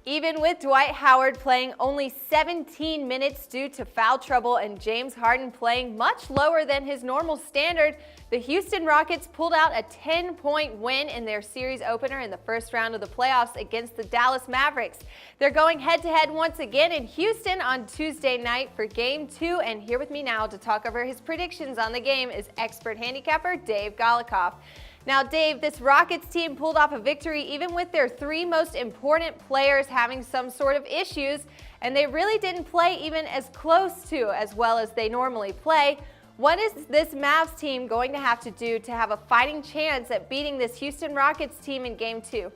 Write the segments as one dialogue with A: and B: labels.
A: Even with Dwight Howard playing only 17 minutes due to foul trouble and James Harden playing much lower than his normal standard, the Houston Rockets pulled out a 10-point win in their series opener in the first round of the playoffs against the Dallas Mavericks. They're going head-to-head once again in Houston on Tuesday night for Game 2, and here with me now to talk over his predictions on the game is expert handicapper Dave Golikoff. Now, Dave, this Rockets team pulled off a victory even with their three most important players having some sort of issues, and they really didn't play even as close to as well as they normally play. What is this Mavs team going to have to do to have a fighting chance at beating this Houston Rockets team in Game 2?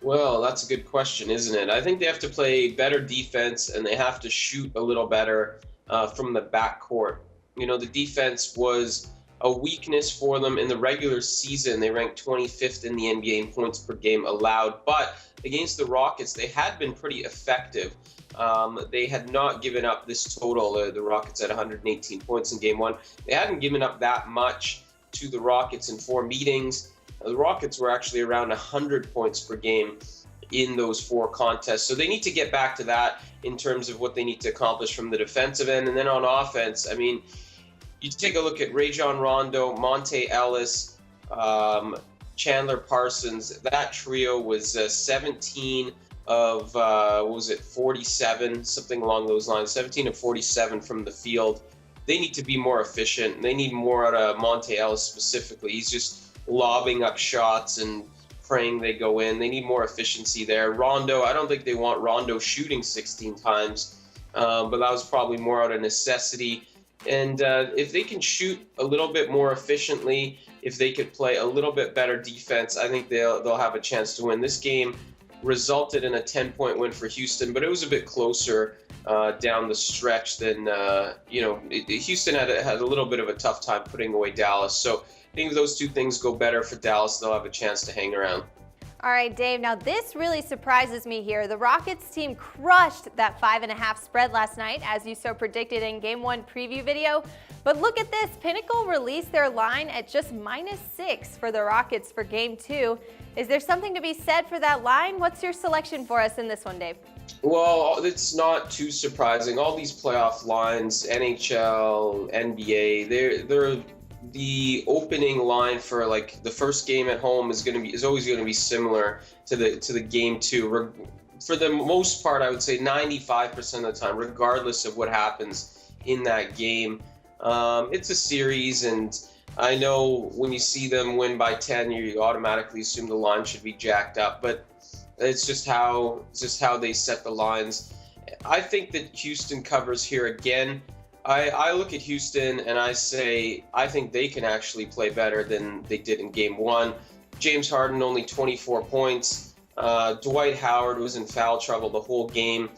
B: Well, that's a good question, isn't it? I think they have to play better defense, and they have to shoot a little better from the backcourt. You know, the defense was a weakness for them in the regular season. They ranked 25th in the NBA in points per game allowed, but against the Rockets, they had been pretty effective. They had not given up this total. The Rockets had 118 points in Game 1. They hadn't given up that much to the Rockets in 4 meetings. The Rockets were actually around 100 points per game in those 4 contests. So they need to get back to that in terms of what they need to accomplish from the defensive end. And then on offense, I mean, you take a look at Rajon Rondo, Monte Ellis, Chandler Parsons. That trio was 17 of, 47, something along those lines, 17 of 47 from the field. They need to be more efficient. They need more out of Monte Ellis specifically. He's just lobbing up shots and praying they go in. They need more efficiency there. Rondo, I don't think they want Rondo shooting 16 times, but that was probably more out of necessity. And if they can shoot a little bit more efficiently, if they could play a little bit better defense, I think they'll have a chance to win. This game resulted in a 10-point win for Houston, but it was a bit closer down the stretch than, Houston had a little bit of a tough time putting away Dallas. So I think if those two things go better for Dallas, they'll have a chance to hang around.
A: All right, Dave, now this really surprises me here. The Rockets team crushed that 5.5 spread last night, as you so predicted in Game 1 preview video. But look at this, Pinnacle released their line at just -6 for the Rockets for Game 2. Is there something to be said for that line? What's your selection for us in this one, Dave?
B: Well, it's not too surprising. All these playoff lines, NHL, NBA, they're the opening line for like the first game at home is always going to be similar to the Game 2. For the most part, I would say 95% of the time, regardless of what happens in that game. It's a series, and I know when you see them win by 10, you automatically assume the line should be jacked up, but it's just how they set the lines. I think that Houston covers here again. I look at Houston and I say I think they can actually play better than they did in Game 1. James Harden only 24 points. Dwight Howard was in foul trouble the whole game.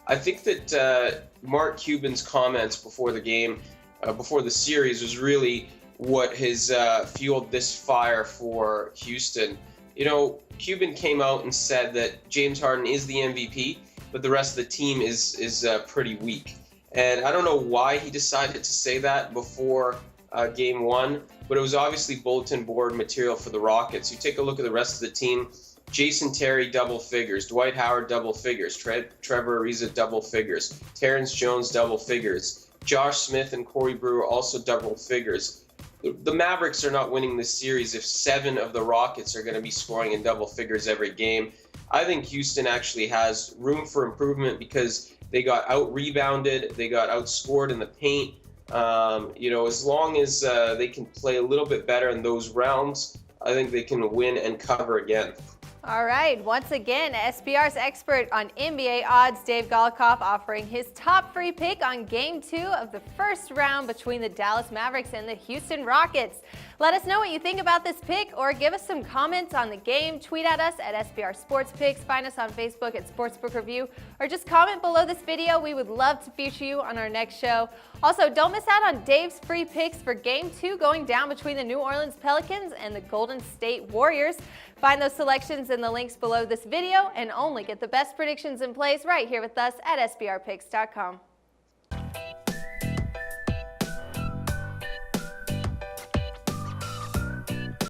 B: I think that Mark Cuban's comments before the game, before the series, was really what has fueled this fire for Houston. You know, Cuban came out and said that James Harden is the MVP, but the rest of the team is pretty weak. And I don't know why he decided to say that before Game 1, but it was obviously bulletin board material for the Rockets. You take a look at the rest of the team. Jason Terry, double figures. Dwight Howard, double figures. Trevor Ariza, double figures. Terrence Jones, double figures. Josh Smith and Corey Brewer, also double figures. The Mavericks are not winning this series if 7 of the Rockets are going to be scoring in double figures every game. I think Houston actually has room for improvement because they got out-rebounded, they got outscored in the paint. As long as they can play a little bit better in those rounds, I think they can win and cover again.
A: All right, once again, SBR's expert on NBA odds, Dave Golikoff, offering his top free pick on Game 2 of the first round between the Dallas Mavericks and the Houston Rockets. Let us know what you think about this pick, or give us some comments on the game. Tweet at us at SBR Sports Picks, find us on Facebook at Sportsbook Review, or just comment below this video. We would love to feature you on our next show. Also, don't miss out on Dave's free picks for Game 2 going down between the New Orleans Pelicans and the Golden State Warriors. Find those selections in the links below this video and only get the best predictions in place right here with us at SBRpicks.com.